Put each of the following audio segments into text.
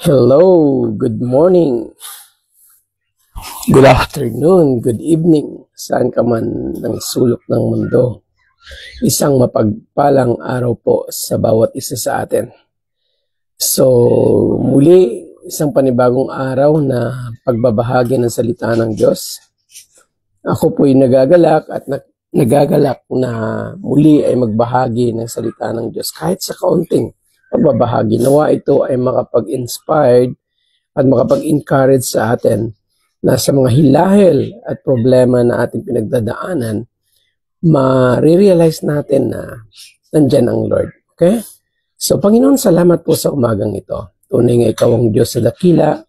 Hello, good morning, good afternoon, good evening, saan ka man ng sulok ng mundo. Isang mapagpalang araw po sa bawat isa sa atin. So, muli, isang panibagong araw na pagbabahagi ng salita ng Diyos. Ako po'y nagagalak na muli ay magbahagi ng salita ng Diyos kahit sa kaunting pagbabahagi. Nawa ito ay makapag-inspired at makapag-encourage sa atin na sa mga hilahil at problema na ating pinagdadaanan, ma-realize natin na nandyan ang Lord. Okay? So, Panginoon, salamat po sa umagang ito. Tunay nga ikaw ang Diyos sa dakila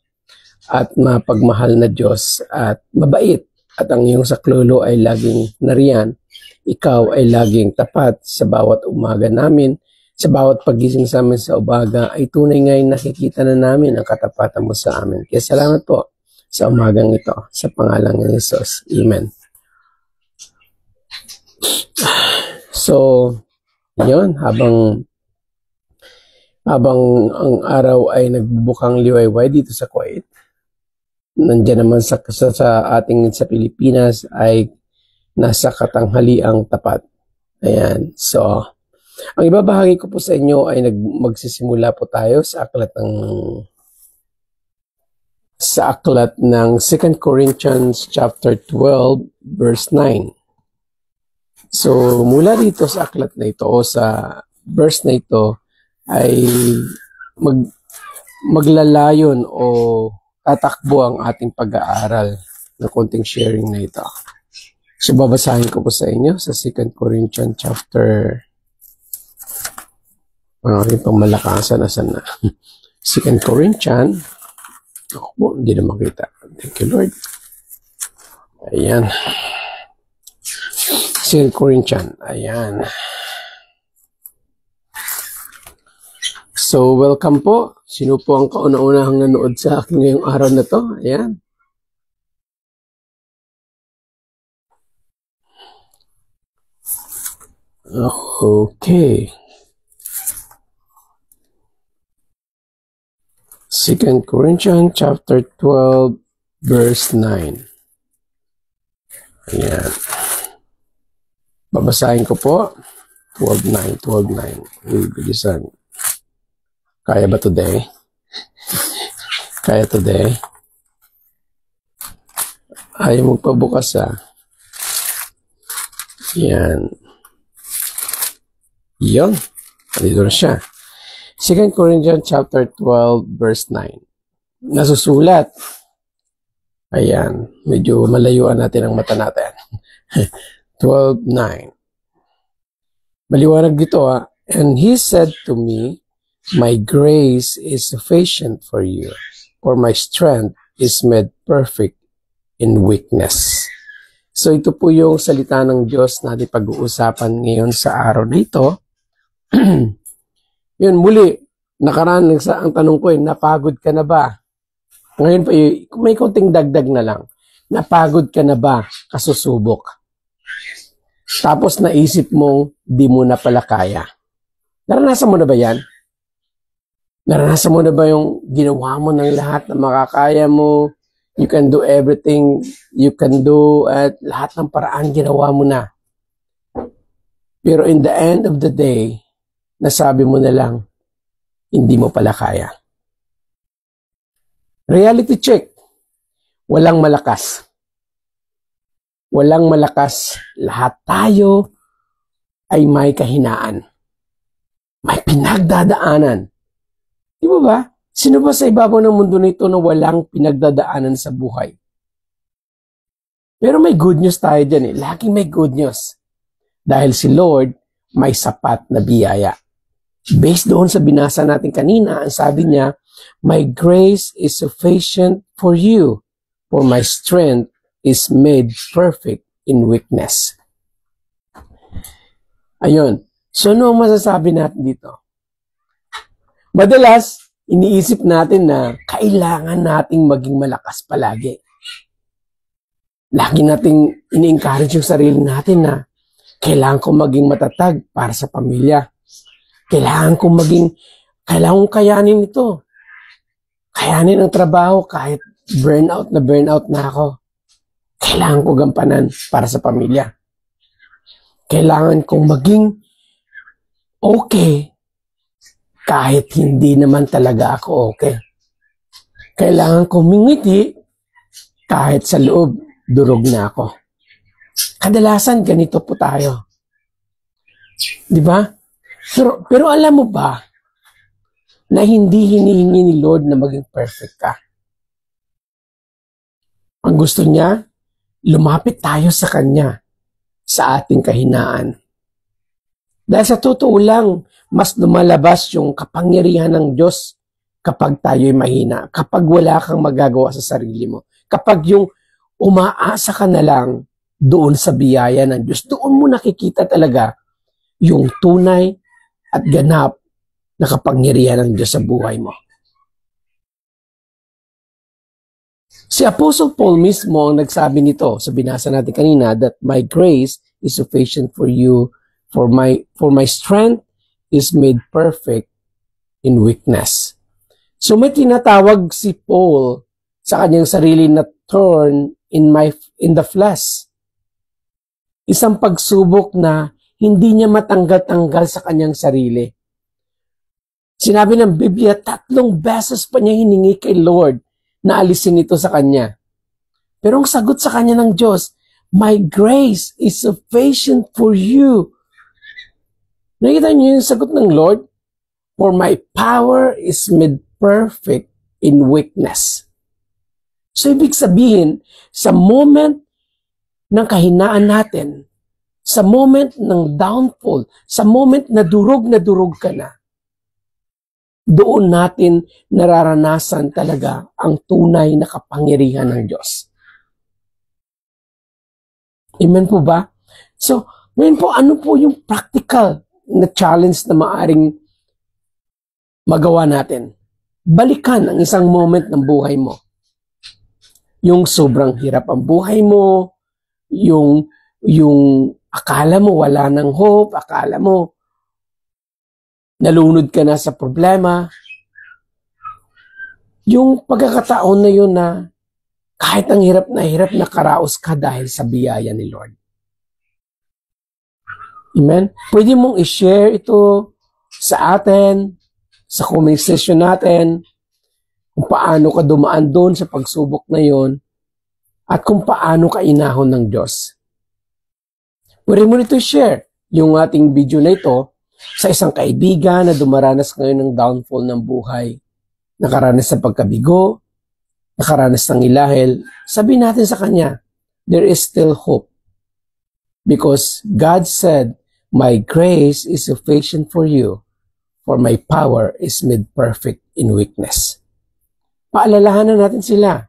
at mapagmahal na Diyos at mabait. At ang iyong saklolo ay laging nariyan. Ikaw ay laging tapat sa bawat umaga namin. Sa bawat pagising sa amin sa umaga ay tunay ngayon nakikita na namin ang katapatan mo sa amin. Kaya salamat po sa umagang ito. Sa pangalan ng Jesus. Amen. So, yun, habang ang araw ay nagbubukang liwayway dito sa Kuwait, nandiyan naman sa ating sa Pilipinas ay nasa katanghaliang tapat. Ayan. So, ang ibabahagi ko po sa inyo ay magsisimula po tayo sa aklat ng 2 Corinthians chapter 12 verse 9. So, mula dito sa aklat na ito o sa verse na ito ay maglalayon o tatakbo ang ating pag-aaral ng konting sharing na ito. So, babasahin ko po sa inyo sa 2 Corinthians chapter rin pang malakasan na sana. 2 Corinthians. Ako po, hindi na makita. Thank you, Lord. Ayan. 2 Corinthians. Ayan. So, welcome po. Sino po ang kauna-unahang nanood sa akin ngayong araw na to? Ayan. Okay. 2 Corinthians chapter 12 verse 9. Ayan. Babasahin ko po. 12:9. Bilisan. Kaya ba today? Kaya today? Ayaw magpabukas Ayan. Yun. Dito na siya. 2 Corinthians chapter 12 verse 9. Nasusulat. Ayan. Medyo malayuan natin ang mata natin. 12:9. Maliwanag dito And he said to me, my grace is sufficient for you, for my strength is made perfect in weakness. So ito po yung salita ng Diyos na natin pag-uusapan ngayon sa araw na ito. Yun, muli, nakaraan ang tanong ko napagod ka na ba? Ngayon pa, may konting dagdag na lang. Napagod ka na ba kasusubok? Tapos naisip mong di mo na pala kaya. Naranasan mo na ba yan? Naranasan mo na ba yung ginawa mo ng lahat na makakaya mo? You can do everything you can do at lahat ng paraan ginawa mo na. Pero in the end of the day, nasabi mo na lang, hindi mo pala kaya. Reality check. Walang malakas. Walang malakas. Lahat tayo ay may kahinaan. May pinagdadaanan. Di ba? Sino ba sa ibabaw ng mundo nito na walang pinagdadaanan sa buhay? Pero may good news tayo dyan Laging may good news. Dahil si Lord may sapat na biyaya. Based doon sa binasa natin kanina, ang sabi niya, my grace is sufficient for you, for my strength is made perfect in weakness. Ayun. So, ano ang masasabi natin dito? Madalas, iniisip natin na kailangan nating maging malakas palagi. Lagi nating ini-encourage yung sarili natin na kailangan ko maging matatag para sa pamilya. Kailangan kong maging Kailangan kong kayanin ito. Kayanin ang trabaho kahit burnout na ako. Kailangan ko gampanan para sa pamilya. Kailangan kong maging okay kahit hindi naman talaga ako okay. Kailangan kong mingiti kahit sa loob durog na ako. Kadalasan ganito po tayo. Di ba? Pero alam mo ba na hindi hinihingi ni Lord na maging perfect ka? Ang gusto niya, lumapit tayo sa Kanya sa ating kahinaan. Dahil sa totoo lang, mas lumalabas yung kapangyarihan ng Diyos kapag tayo'y mahina, kapag wala kang magagawa sa sarili mo, kapag yung umaasa ka na lang doon sa biyaya ng Diyos, doon mo nakikita talaga yung tunay at ganap na kapangyarihan ng Diyos sa buhay mo. Si Apostle Paul mismo ang nagsabi nito sa binasa natin kanina, that my grace is sufficient for you, for my strength is made perfect in weakness. So may tinatawag si Paul sa kanyang sarili na thorn in the flesh. Isang pagsubok na hindi niya matanggal-tanggal sa kanyang sarili. Sinabi ng Biblia, 3 beses pa niya hiningi kay Lord na alisin ito sa kanya. Pero ang sagot sa kanya ng Diyos, my grace is sufficient for you. Nakita niyo yung sagot ng Lord? For my power is made perfect in weakness. So ibig sabihin, sa moment ng kahinaan natin, sa moment ng downfall, sa moment na durog ka na, doon natin nararanasan talaga ang tunay na kapangyarihan ng Diyos. Amen po ba? So, ngayon po, ano po yung practical na challenge na maaring magawa natin? Balikan ang isang moment ng buhay mo. Yung sobrang hirap ang buhay mo, yung akala mo wala ng hope, akala mo nalunod ka na sa problema. Yung pagkakataon na yun na kahit ang hirap na karaos ka dahil sa biyaya ni Lord. Amen? Pwede mong i-share ito sa atin, sa comment section natin, kung paano ka dumaan doon sa pagsubok na yon at kung paano ka inahon ng Diyos. Pwede mo nito i-share yung ating video na ito sa isang kaibigan na dumaranas ngayon ng downfall ng buhay, nakaranas sa pagkabigo, nakaranas ng ilahel. Sabihin natin sa kanya, there is still hope. Because God said, my grace is sufficient for you, for my power is made perfect in weakness. Paalalahanan natin sila,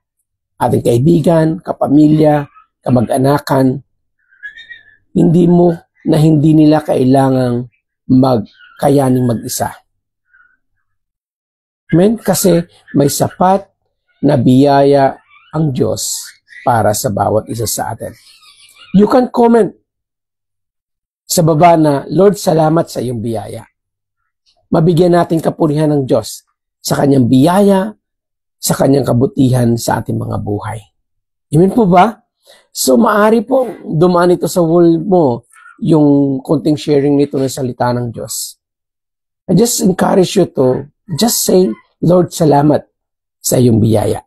ating kaibigan, kapamilya, kamag-anakan, hindi nila kailangang magkayaning mag-isa. Amen? Kasi may sapat na biyaya ang Diyos para sa bawat isa sa atin. You can comment sa baba na, Lord, salamat sa iyong biyaya. Mabigyan natin kapurihan ng Diyos sa kanyang biyaya, sa kanyang kabutihan sa ating mga buhay. Amen po ba? So, maari po dumaan ito sa wall mo, yung konting sharing nito ng salita ng Diyos. I just encourage you to just say, Lord, salamat sa iyong biyaya.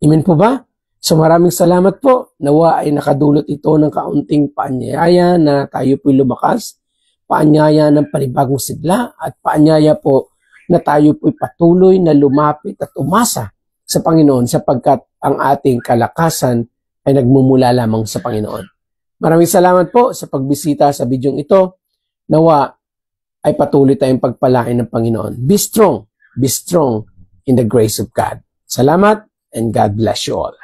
Amen po ba? So maraming salamat po. Nawa ay nakadulot ito ng kaunting paanyaya na tayo po'y lumakas, paanyaya ng panibagong sigla, at paanyaya po na tayo po'y patuloy na lumapit at umasa sa Panginoon sapagkat ang ating kalakasan ay nagmumula lamang sa Panginoon. Maraming salamat po sa pagbisita sa bidyong ito. Nawa ay patuloy tayong pagpalain ng Panginoon. Be strong in the grace of God. Salamat and God bless you all.